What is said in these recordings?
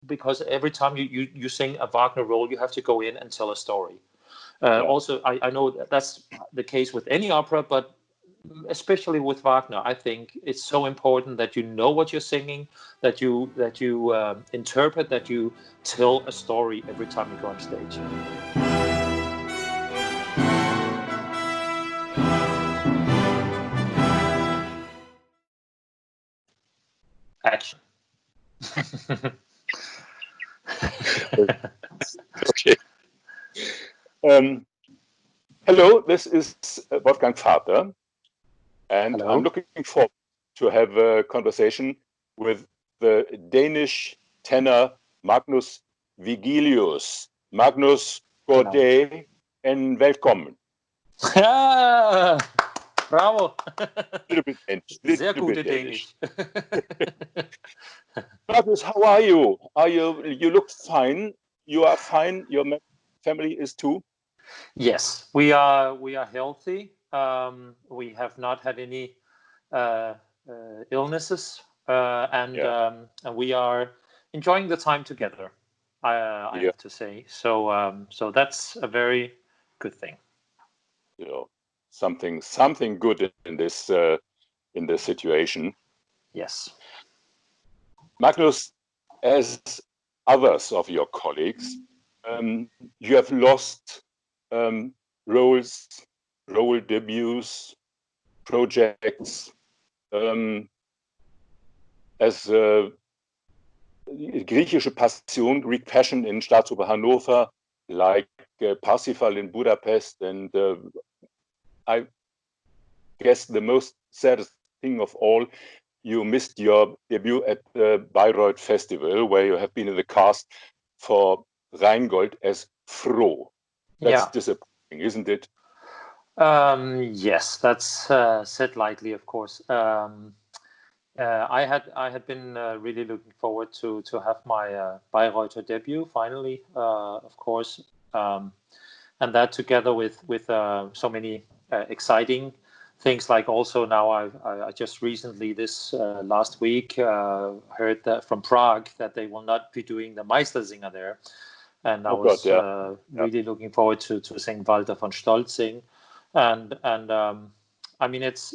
because every time you sing a Wagner role, you have to go in and tell a story. Also, I know that's the case with any opera, but especially with Wagner, I think it's so important that you know what you're singing, that you interpret, that you tell a story every time you go on stage. Action. Okay. Hello, this is Wolfgang Vater, and Hello. I'm looking forward to have a conversation with the Danish tenor Magnus Vigilius. Magnus, god dag and velkommen. Bravo. Little bit Danish. Sehr gute Danish. Magnus, how are you? You look fine. You are fine. Your family is too. Yes, we are healthy. We have not had any illnesses, and we are enjoying the time together. I have to say. So that's a very good thing. Something good in this situation. Yes. Magnus, as others of your colleagues, you have lost roles, role debuts, projects, as griechische Passion, Greek Passion in Staatsoper Hannover, like Parsifal in Budapest, and I guess the most saddest thing of all, you missed your debut at the Bayreuth Festival, where you have been in the cast for Rheingold as Froh. That's disappointing, isn't it? Yes, that's said lightly, of course. I had been really looking forward to have my Bayreuther debut finally, of course, and that together with so many exciting things, like also now I just recently this last week heard that from Prague that they will not be doing the Meistersinger there, and I was really looking forward to sing Walter von Stolzing, and I mean it's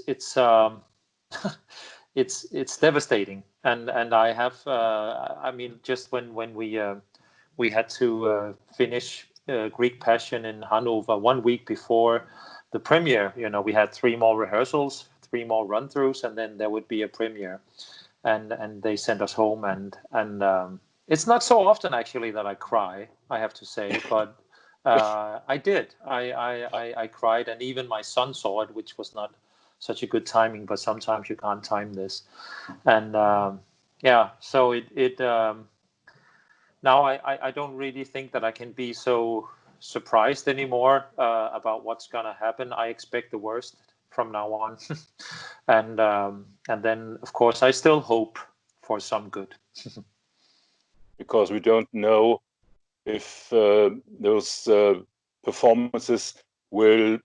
it's devastating, and I have I mean just when we had to finish Greek Passion in Hanover 1 week before the premiere, we had 3 more rehearsals, 3 more run-throughs, and then there would be a premiere, and they sent us home, and it's not so often actually that I cry, I have to say, but I did. I cried, and even my son saw it, which was not such a good timing, but sometimes you can't time this, and so it now I don't really think that I can be so surprised anymore about what's gonna happen. I expect the worst from now on, and then of course I still hope for some good. Because we don't know if those performances will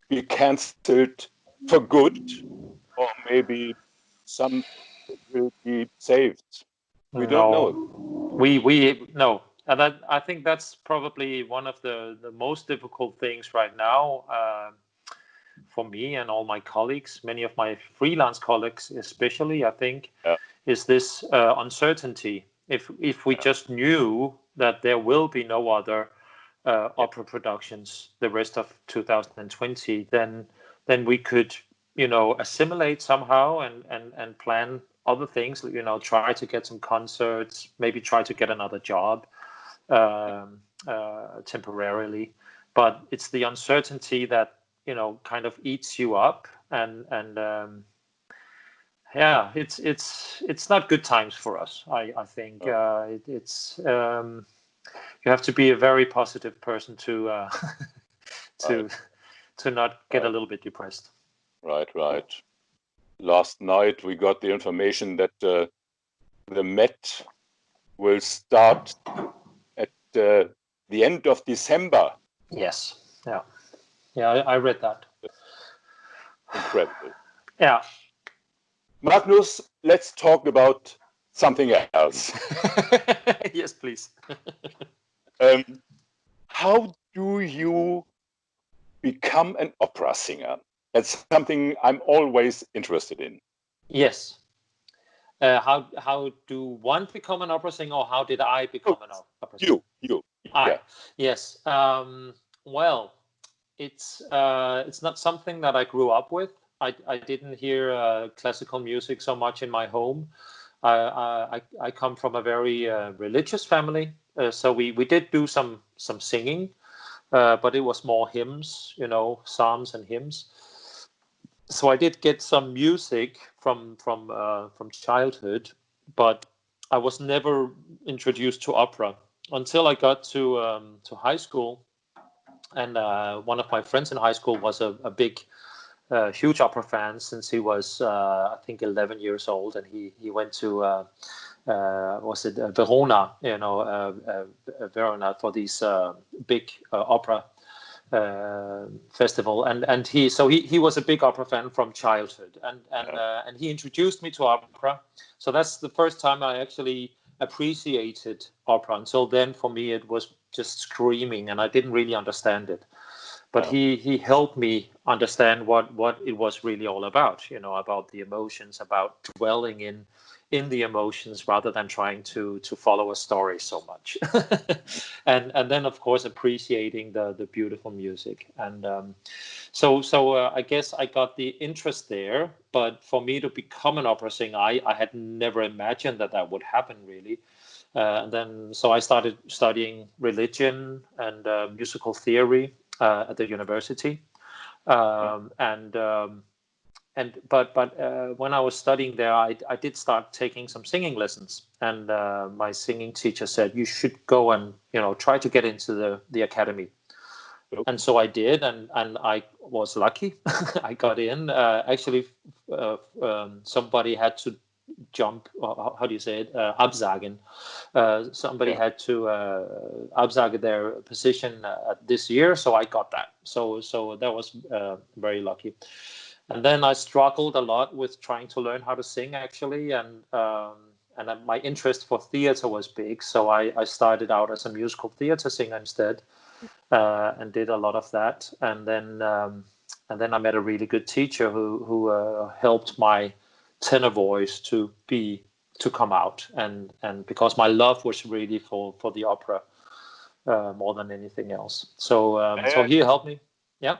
be cancelled for good, or maybe some will be saved. We don't know. We no. And I think that's probably one of the most difficult things right now for me and all my colleagues, many of my freelance colleagues especially, I think, is this uncertainty. If we just knew that there will be no other opera productions the rest of 2020, then we could, assimilate somehow and plan other things, try to get some concerts, maybe try to get another job temporarily, but it's the uncertainty that kind of eats you up, and it's not good times for us. I think it's you have to be a very positive person to not get a little bit depressed. Right. Last night we got the information that the Met will start at the end of December. Yes. Yeah, I read that. Incredible. Yeah. Magnus, let's talk about something else. please. How do you become an opera singer? That's something I'm always interested in. Yes. How do one become an opera singer, or how did I become an opera singer? You. Yeah. Yes. Well, it's not something that I grew up with. I didn't hear classical music so much in my home. I come from a very religious family, so we did do some singing, but it was more hymns, psalms and hymns. So I did get some music from childhood, but I was never introduced to opera until I got to high school. And one of my friends in high school was a big, huge opera fan since he was, I think, 11 years old, and he went to Verona, Verona for these big opera festival, and he was a big opera fan from childhood, and he introduced me to opera. So that's the first time I actually appreciated opera. Until then, for me, it was just screaming, and I didn't really understand it. But he helped me understand what it was really all about, about the emotions, about dwelling in the emotions rather than trying to follow a story so much. and then, of course, appreciating the beautiful music. And so I guess I got the interest there. But for me to become an opera singer, I had never imagined that would happen, really. And then so I started studying religion and musical theory at the university. But when I was studying there, I did start taking some singing lessons, and my singing teacher said, you should go and try to get into the academy. And so I did, and I was lucky. I got in. Actually, somebody had to jump. How do you say it? Absagen. Somebody had to absage their position this year, so I got that. So that was very lucky. And then I struggled a lot with trying to learn how to sing, actually, and my interest for theater was big. So I started out as a musical theater singer instead, and did a lot of that. And then I met a really good teacher who helped my tenor voice to come out, and because my love was really for the opera more than anything else. So he helped me. Yeah.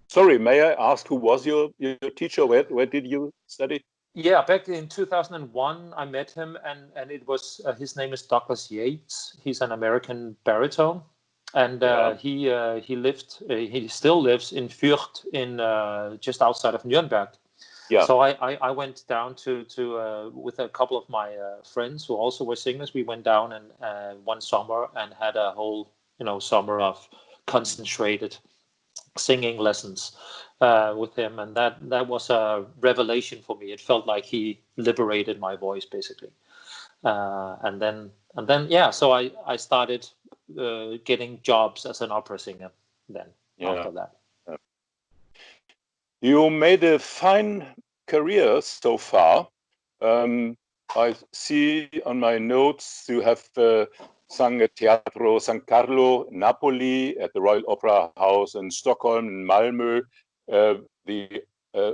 Sorry, may I ask who was your teacher? Where did you study? Yeah, back in 2001, I met him, and it was his name is Douglas Yates. He's an American baritone, and he still lives in Fürth, in just outside of Nuremberg. Yeah. So I went down to with a couple of my friends who also were singers. We went down and one summer and had a whole summer of concentrated singing lessons with him, and that was a revelation for me. It felt like he liberated my voice, basically. And then so I started getting jobs as an opera singer then. After that. You made a fine career so far. I see on my notes you have sung at Teatro San Carlo, Napoli, at the Royal Opera House in Stockholm, in Malmö, the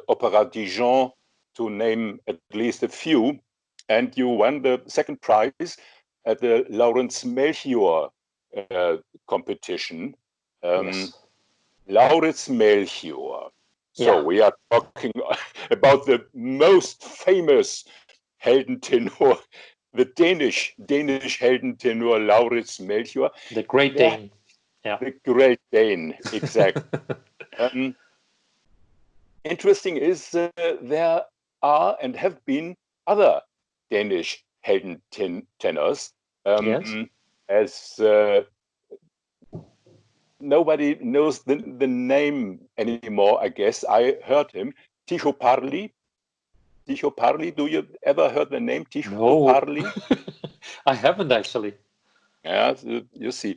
Opera Dijon, to name at least a few. And you won the second prize at the Lawrence Melchior competition. Yes. Lauritz Melchior. So we are talking about the most famous Heldentenor, the Danish Heldentenor Lauritz Melchior. The Great Dane. Yeah. The Great Dane, exactly. Interesting is there are and have been other Danish Heldentenors. As nobody knows the name anymore, I guess. I heard him. Tycho Parli. Do you ever heard the name Tycho Parli? I haven't, actually. Yeah, you see.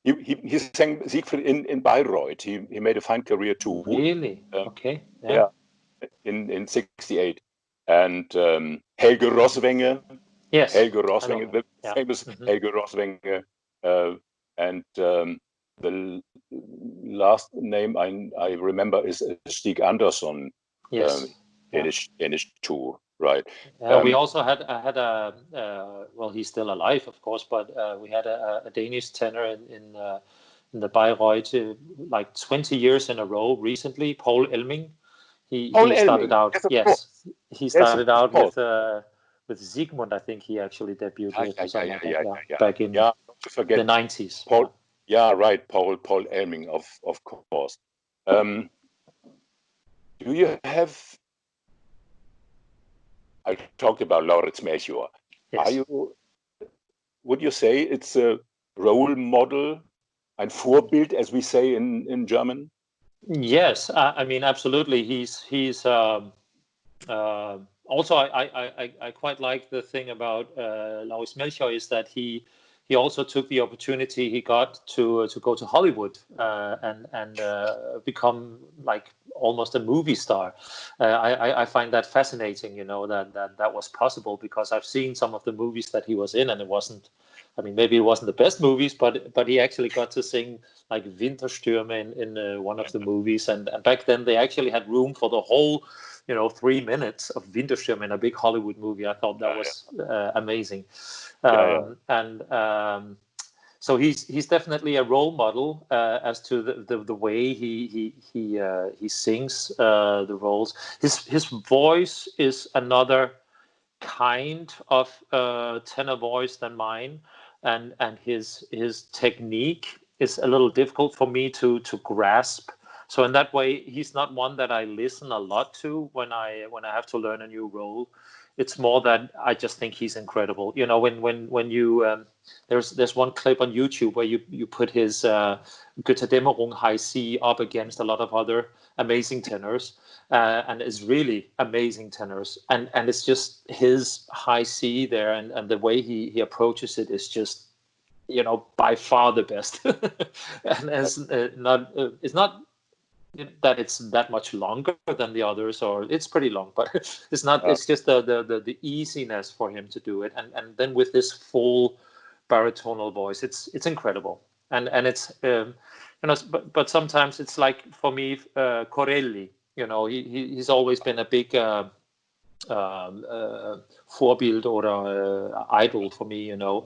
He sang Siegfried in Bayreuth. He made a fine career too. Really? Okay. Yeah. In 68. And Helge Roswenge. Yes, Helge I know Roswenger, him. the Yeah. famous Mhm. Helge Roswenger, and the last name I remember is Stig Andersson, um, Yes. Yeah. Danish too, right? We also had a well, he's still alive, of course, but we had a Danish tenor in the Bayreuth like 20 years in a row recently. Paul Elming. Paul He started Elming, out. yes, of Yes, course, he yes, started of out course. with Sigmund. I think he actually debuted Yeah, with yeah, or yeah, something yeah, like that. yeah, Yeah, yeah. back in Yeah, don't you the forget 90s. Paul. Yeah. Yeah, right, Paul Elming, of course. Um, do you have? I talked about Lauritz Melchior. Yes. Would you say it's a role model, ein Vorbild, as we say in German? Yes. I mean, absolutely. He's also I quite like the thing about Lauritz Melchior is that he also took the opportunity he got to go to Hollywood and become like almost a movie star. I find that fascinating, you know, that was possible, because I've seen some of the movies that he was in, and it wasn't. I mean, maybe it wasn't the best movies, but he actually got to sing like Winterstürme in one of the movies, and back then they actually had room for the whole, you know, 3 minutes of Winterstürme in a big Hollywood movie. I thought that was amazing. Yeah. So he's definitely a role model as to the way he sings the roles. His voice is another kind of tenor voice than mine, and his technique is a little difficult for me to grasp. So in that way, he's not one that I listen a lot to when I have to learn a new role. It's more that I just think he's incredible. You know, when you there's one clip on YouTube where you put his Götterdämmerung High C up against a lot of other amazing tenors, and it's really amazing tenors, and it's just his high C there, and the way he approaches it is just, you know, by far the best. And it's not that it's that much longer than the others, or it's pretty long, but it's not. It's just the easiness for him to do it, and then with this full baritonal voice, it's incredible, and it's you know, but sometimes it's like for me, Corelli. You know, he's always been a big Vorbild or idol for me, you know.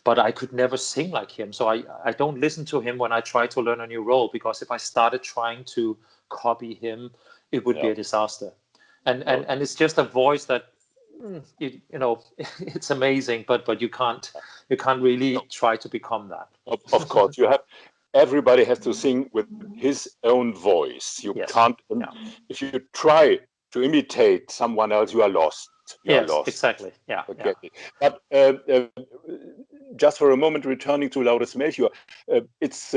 But I could never sing like him, so I don't listen to him when I try to learn a new role, because if I started trying to copy him, it would be a disaster. And it's just a voice that you know, it's amazing, but you can't really try to become that. Of course, everybody has to sing with his own voice. You can't. If you try to imitate someone else, you are lost. You are lost. Exactly. Yeah. Forget it. But just for a moment, returning to Lauritz Melchior, it's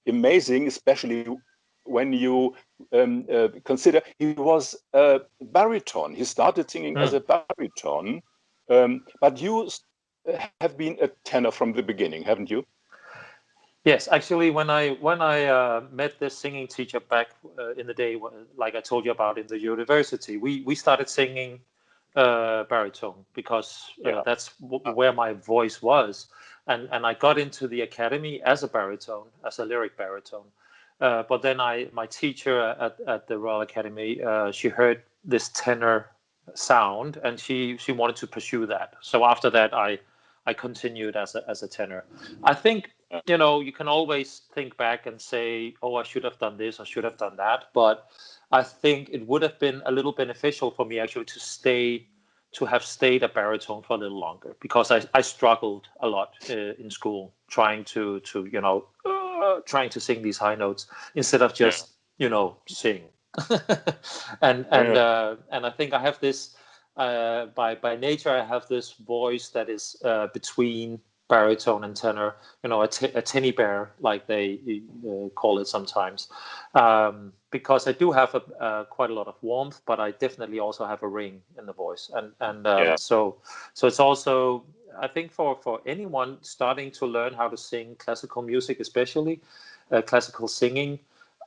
amazing, especially when you consider he was a baritone. He started singing as a baritone, but you have been a tenor from the beginning, haven't you? Yes, actually, when I met this singing teacher back in the day, like I told you about in the university, we started singing baritone, because that's where my voice was, and I got into the academy as a baritone, as a lyric baritone. But then my teacher at the Royal Academy, she heard this tenor sound, and she wanted to pursue that. So after that, I continued as a tenor. I think, you know, you can always think back and say, oh, I should have done this, I should have done that. But I think it would have been a little beneficial for me actually to have stayed a baritone for a little longer, because I struggled a lot in school trying to you know, trying to sing these high notes instead of just, you know, sing. and I think I have this by nature, I have this voice that is between baritone and tenor, you know, a tenny bear, like they call it sometimes, because I do have quite a lot of warmth, but I definitely also have a ring in the voice, and so it's also, I think, for anyone starting to learn how to sing classical music, especially classical singing,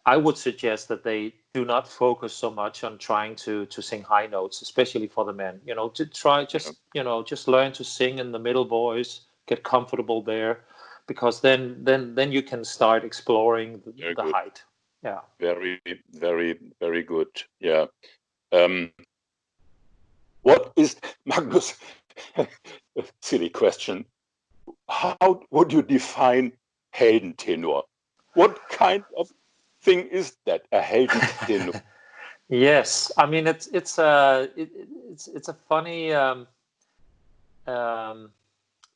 I would suggest that they do not focus so much on trying to sing high notes, especially for the men. To try just learn to sing in the middle voice, get comfortable there, because then you can start exploring the height. Yeah. Very, very, very good. Yeah. What is, Magnus? Silly question. How would you define Heldentenor? What kind of thing is that, a Heldentenor? Yes, I mean it's a funny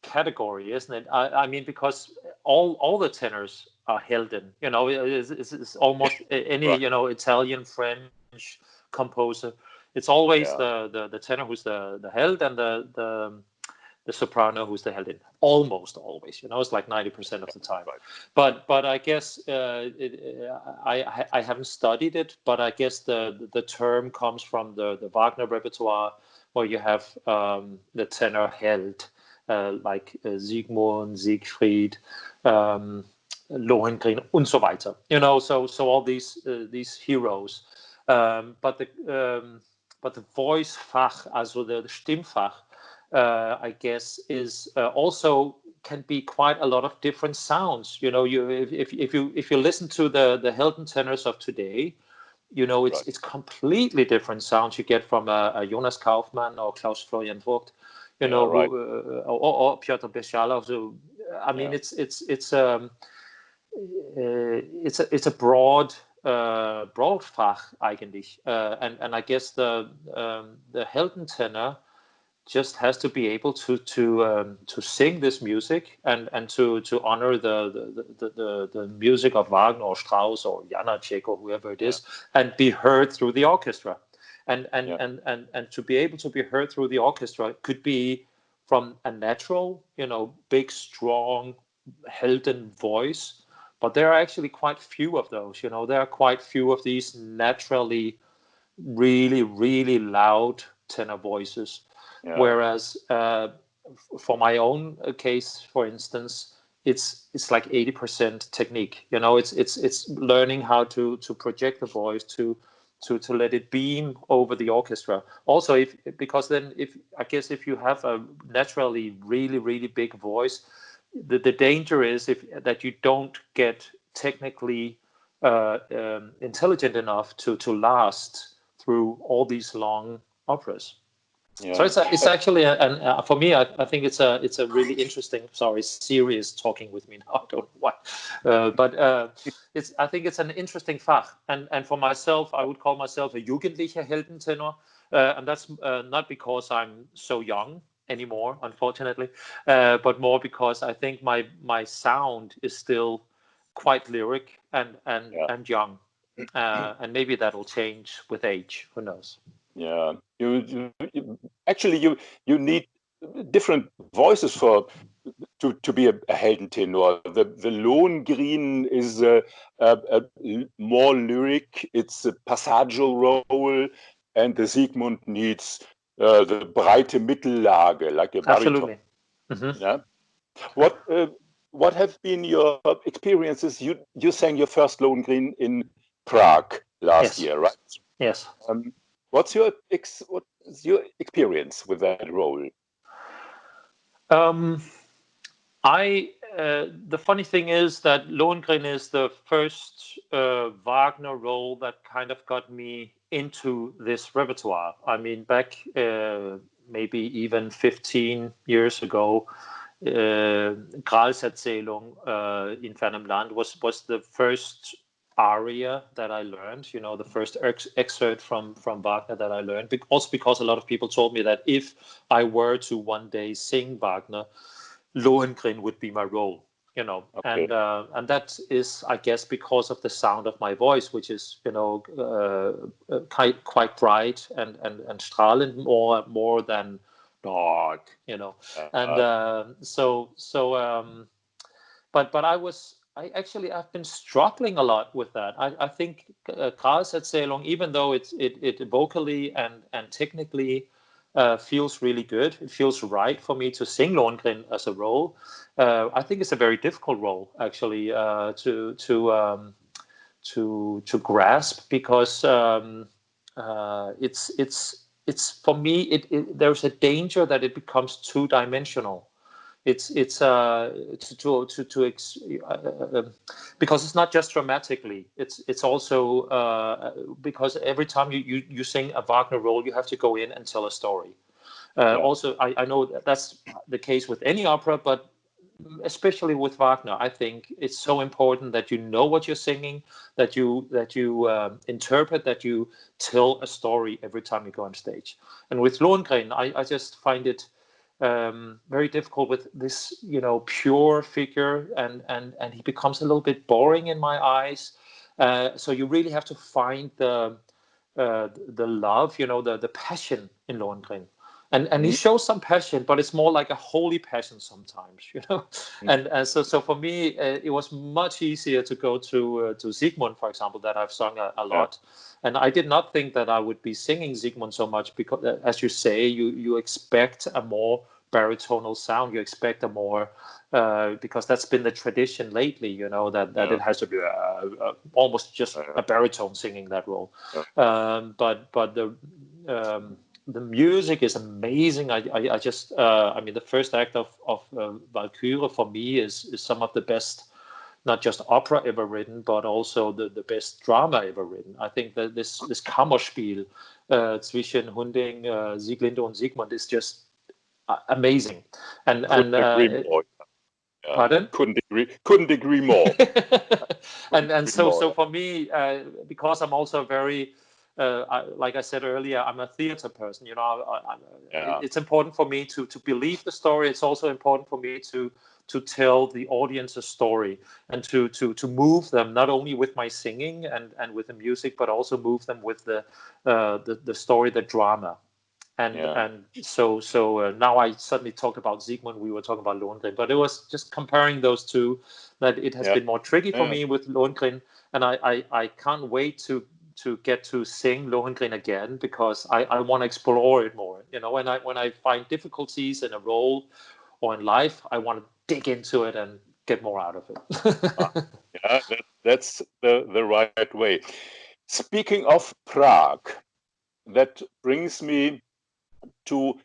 category, isn't it? I mean, because all the tenors are Helden. It's almost any Right. Italian, French composer. It's always the tenor who's the Held, and the soprano who's the Heldin. Almost always, it's like 90% of the time. Right. But I guess I haven't studied it, but I guess the term comes from the Wagner repertoire, where you have the tenor Held, like Siegmund, Siegfried, Lohengrin, und so weiter. So all these heroes. But the Voicefach, also the Stimmfach, I guess is also can be quite a lot of different sounds. If you listen to the Helden tenors of today, it's completely different sounds you get from a Jonas Kaufmann or Klaus Florian Vogt, or Piotr Beczala. So I mean, it's a broad Fach eigentlich, and I guess the Helden tenor just has to be able to sing this music and to honor the music of Wagner or Strauss or Janáček or whoever it is, and be heard through the orchestra, and to be able to be heard through the orchestra could be from a natural, big, strong Helden voice, but there are actually quite few of those. There are quite few of these naturally really, really loud tenor voices. Yeah. Whereas for my own case, for instance, it's like 80% technique. It's learning how to project the voice, to let it beam over the orchestra. Also, because if you have a naturally really, really big voice, the danger is that you don't get technically intelligent enough to last through all these long operas. Yeah. So it's actually for me, I think it's a really interesting. Sorry, serious talking with me now. I don't know why, but I think it's an interesting Fach, and for myself, I would call myself a Jugendlicher Heldentenor, and that's not because I'm so young anymore, unfortunately, but more because I think my sound is still quite lyric and young, and maybe that'll change with age. Who knows? Yeah, you need different voices to be a Heldentenor. The Lohengrin is a more lyric. It's a passagial role, and the Siegmund needs the breite Mittellage, like a baritone. Mm-hmm. Yeah. What have been your experiences? You sang your first Lohengrin in Prague last year, right? Yes. What's your experience with that role? The funny thing is that Lohengrin is the first Wagner role that kind of got me into this repertoire. I mean, back maybe even 15 years ago, Gralserzählung in fernem Land was the first aria that I learned, the first excerpt from Wagner that I learned, also because a lot of people told me that if I were to one day sing Wagner, Lohengrin would be my role, okay. And that is, I guess, because of the sound of my voice, which is, quite bright and strahlend, more than dark, but I've been struggling a lot with that. I think Gralserzählung, even though it vocally and technically feels really good, it feels right for me to sing Lohengrin as a role. I think it's a very difficult role, actually, grasp, because it's for me, there's a danger that it becomes two-dimensional. It's because it's not just dramatically. It's also because every time you sing a Wagner role, you have to go in and tell a story. Also, I know that's the case with any opera, but especially with Wagner, I think it's so important that you know what you're singing, that you interpret, that you tell a story every time you go on stage. And with Lohengrin, I just find it very difficult with this, pure figure, and he becomes a little bit boring in my eyes. So you really have to find the love, the passion in Lohengrin. And he shows some passion, but it's more like a holy passion sometimes, And so for me, it was much easier to go to Siegmund, for example, that I've sung a lot. And I did not think that I would be singing Siegmund so much because, as you say, you expect a more baritonal sound. You expect a more, because that's been the tradition lately, that it has to be almost just a baritone singing that role. But the music is amazing. I just, the first act of Valkyrie for me is some of the best, not just opera ever written, but also the best drama ever written. I think that this Kammerspiel zwischen Hunding, Sieglinde und Siegmund is just amazing. Couldn't agree more. Pardon? Couldn't agree more. So for me, because I'm also very, like I said earlier, I'm a theater person. It's important for me to believe the story. It's also important for me to tell the audience a story, and to move them, not only with my singing and with the music, but also move them with the story, the drama. And so now I suddenly talked about Siegmund. We were talking about Lohengrin, but it was just comparing those two that it has been more tricky for me with Lohengrin, and I can't wait to get to sing Lohengrin again, because I want to explore it more. When I find difficulties in a role or in life, I want to dig into it and get more out of it. That's the right way. Speaking of Prague, that brings me to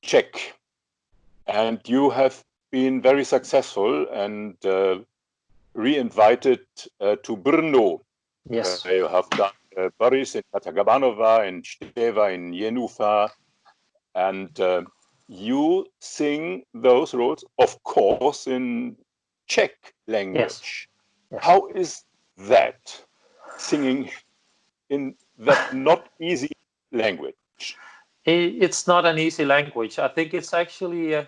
Czech, and you have been very successful and re-invited to Brno. Yes. You have done Boris in Katagabanova and Steva in Jenufa, and you sing those roles, of course, in Czech language. Yes. How is that, singing in that not easy language? It's not an easy language. I think it's actually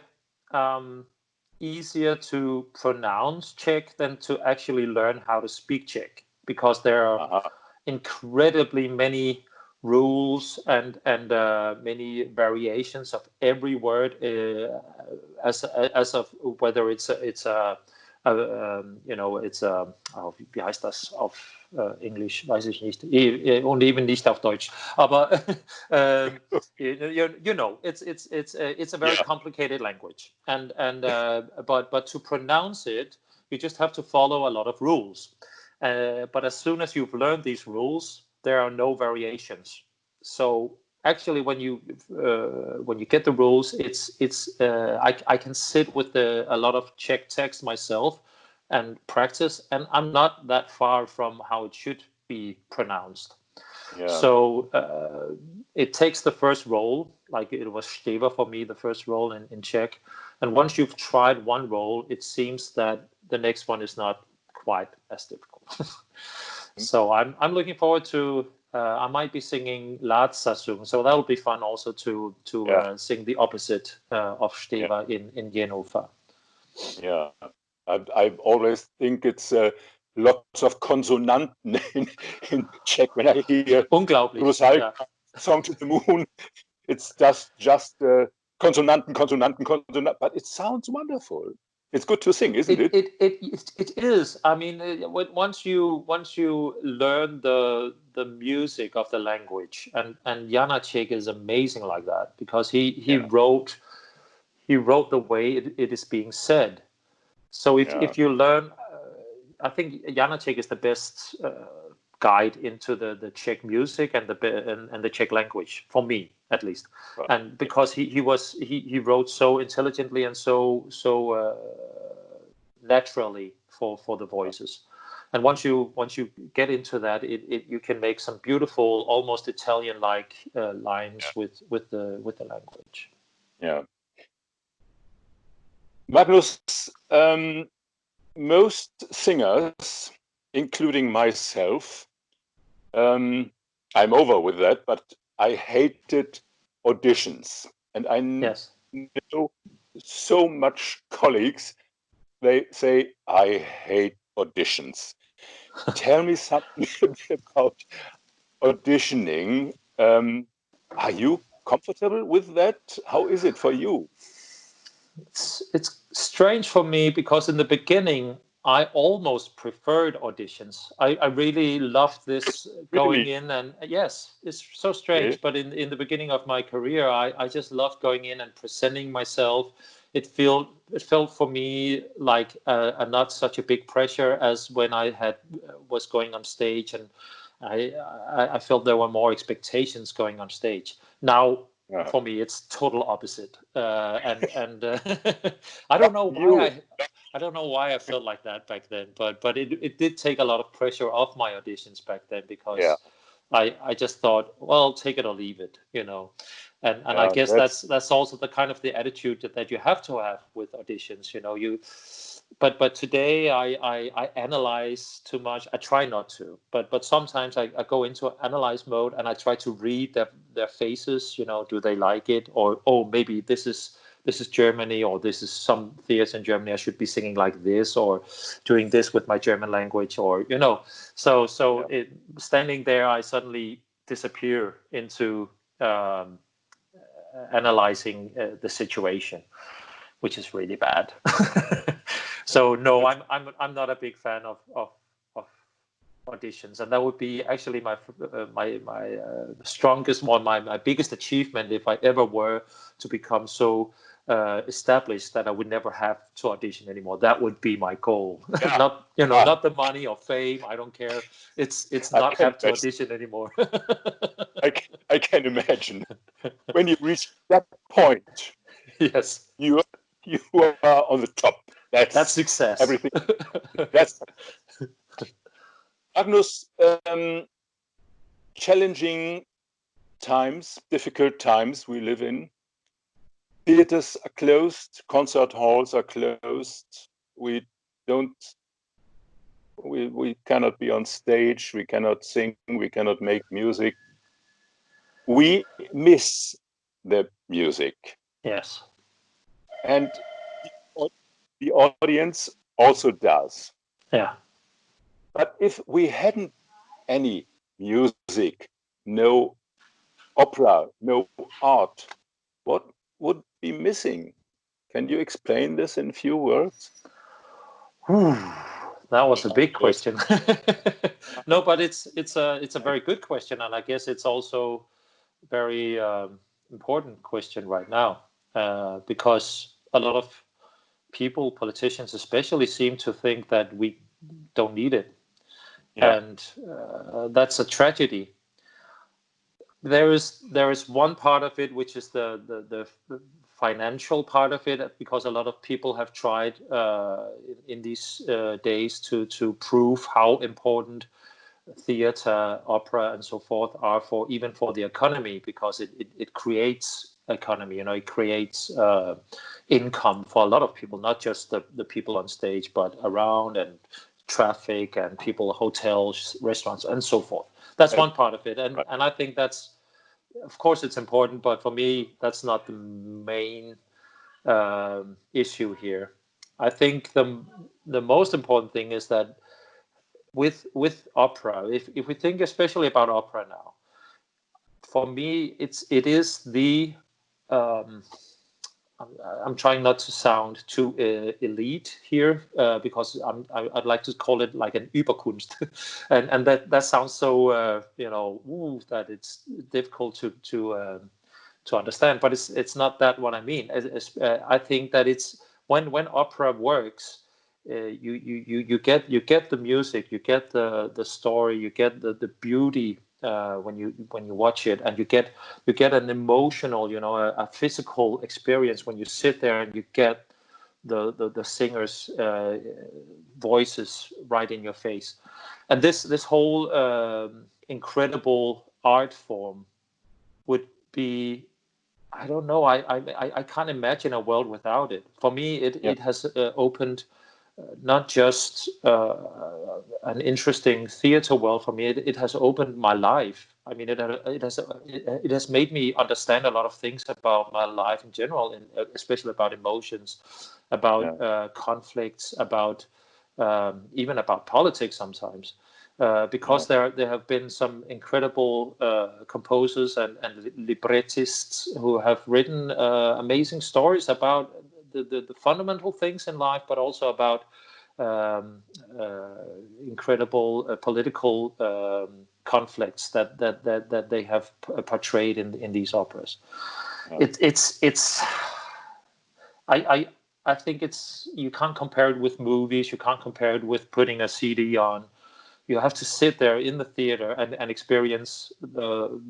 easier to pronounce Czech than to actually learn how to speak Czech, because there are incredibly many rules and many variations of every word, as of whether it's wie heißt das auf Englisch, weiß ich nicht, und eben nicht auf Deutsch, aber it's a very complicated language, but to pronounce it, you just have to follow a lot of rules, but as soon as you've learned these rules, there are no variations. So actually, when you get the rules, I can sit with a lot of Czech text myself and practice, and I'm not that far from how it should be pronounced. So it takes the first role, like it was Steva for me, the first role in Czech, and once you've tried one role, it seems that the next one is not quite as difficult. So I'm looking forward to. I might be singing Látsasung, so that will be fun also to sing the opposite of Steva in Jenufa. Yeah, I always think it's lots of Konsonanten in Czech. When I hear Unglaublich, Song to the Moon, it's just Konsonanten, but it sounds wonderful. It's good to sing, isn't it? It is. I mean, once you learn the music of the language, and Janacek is amazing like that, because he wrote the way it is being said. So if you learn, I think Janacek is the best guide into the Czech music and the Czech language, for me at least. Right. And because he wrote so intelligently and so naturally for the voices. And once you get into that, you can make some beautiful, almost Italian-like lines with the language. Yeah. Magnus, most singers, including myself, I'm over with that, but I hated auditions. And I know so much colleagues, they say, I hate auditions. Tell me something about auditioning. Are you comfortable with that? How is it for you? It's strange for me because in the beginning I almost preferred auditions. I really loved this going in, and yes, it's so strange. Okay. But in the beginning of my career, I just loved going in and presenting myself. It felt for me like not such a big pressure as when I was going on stage, and I felt there were more expectations going on stage. Now, for me, it's total opposite, and I don't know why I don't know why I felt like that back then, but it did take a lot of pressure off my auditions back then, because I just thought, well, take it or leave it, you know. And I guess that's also the kind of the attitude that you have to have with auditions, you know. But today I analyze too much. I try not to, but sometimes I go into analyze mode and I try to read their faces, you know. Do they like it? Or, oh, maybe this is Germany, or this is some theater in Germany, I should be singing like this, or doing this with my German language, or, you know. So standing there, I suddenly disappear into analyzing the situation, which is really bad. So no, I'm not a big fan of auditions, and that would be actually my strongest one, my biggest achievement, if I ever were to become so established that I would never have to audition anymore. That would be my goal. Not not the money or fame. I don't care. It's not have to audition anymore. I can imagine when you reach that point. Yes, you are on the top. That's success. Everything. That's Magnus. Challenging times, difficult times we live in. Theaters are closed, concert halls are closed. We cannot be on stage, we cannot sing, we cannot make music. We miss the music. Yes. And the audience also does. Yeah. But if we hadn't any music, no opera, no art, what would be missing? Can you explain this in a few words? That was a big question. No, but it's a very good question, and I guess it's also a very important question right now, because a lot of people, politicians especially, seem to think that we don't need it, and that's a tragedy. There is one part of it, which is the financial part of it, because a lot of people have tried in these days to prove how important theater, opera, and so forth are even for the economy, because it creates economy. You know, it creates income for a lot of people, not just the people on stage, but around, and traffic, and people, hotels, restaurants, and so forth. That's one part of it, and I think that's, of course, it's important, but for me, that's not the main issue here. I think the most important thing is that with opera, if we think especially about opera now, for me, it is the I'm trying not to sound too elite here, because I'd like to call it like an Überkunst, and that sounds so that it's difficult to understand. But it's not that what I mean. I think that it's when opera works, you get the music, you get the story, you get the beauty when you watch it, and you get an emotional, a physical experience when you sit there and you get the singers' voices right in your face. And this whole incredible art form would be, I don't know, I can't imagine a world without it. For me, it has opened not just an interesting theater world for me. It has opened my life. I mean, it has made me understand a lot of things about my life in general, and especially about emotions, about conflicts, about even about politics sometimes. Because there have been some incredible composers and librettists who have written amazing stories about the fundamental things in life, but also about incredible political conflicts that they have portrayed in these operas. I think you can't compare it with movies. You can't compare it with putting a CD on. You have to sit there in the theater and experience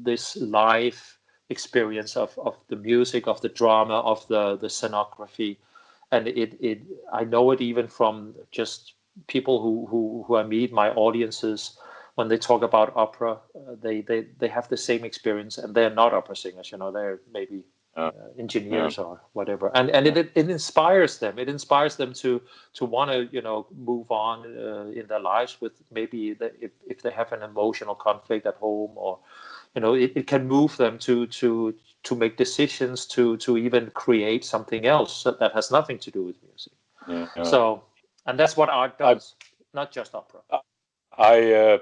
this live experience of the music, of the drama, of the scenography. And I know it even from just people who I meet, my audiences, when they talk about opera, they have the same experience, and they're not opera singers, they're maybe engineers or whatever, and it inspires them. It inspires them to want to move on in their lives with maybe if they have an emotional conflict at home, or it can move them to make decisions to even create something else that has nothing to do with music. So, and that's what art does, not just opera. I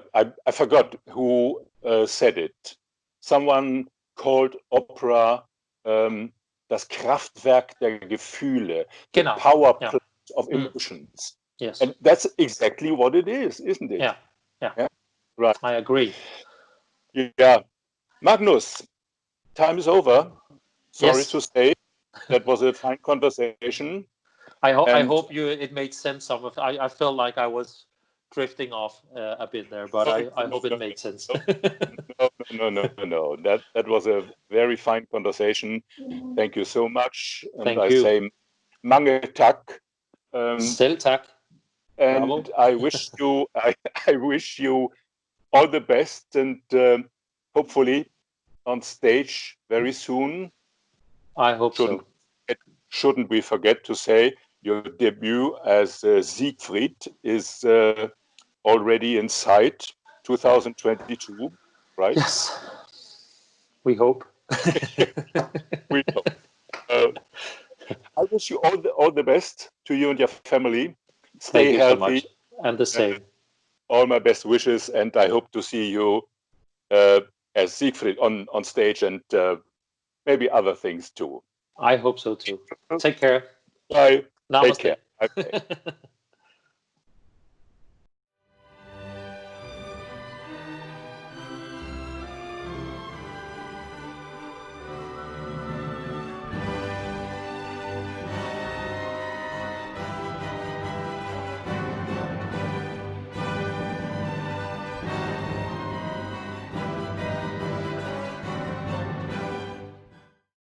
forgot who said it. Someone called opera das Kraftwerk der Gefühle, the power plant of emotions. Yes. And that's exactly what it is, isn't it? Yeah. Right. I agree. Yeah. Magnus, time is over. Sorry to say. That was a fine conversation. I hope it made sense. I felt like I was drifting off a bit there, but I hope it made sense. No. That was a very fine conversation. Thank you so much. And Thank you. Say mange tak. Selv tak. And Bravo. I wish you all the best, and hopefully on stage very soon. I hope so. Shouldn't we forget to say your debut as Siegfried is already in sight, 2022, right? Yes, we hope. We hope. I wish you all the best to you and your family. Stay Thank you healthy. So much. And the same. All my best wishes, and I hope to see you as Siegfried on stage, and maybe other things too. I hope so too. Take care. Bye. Namaste. Take care. Okay.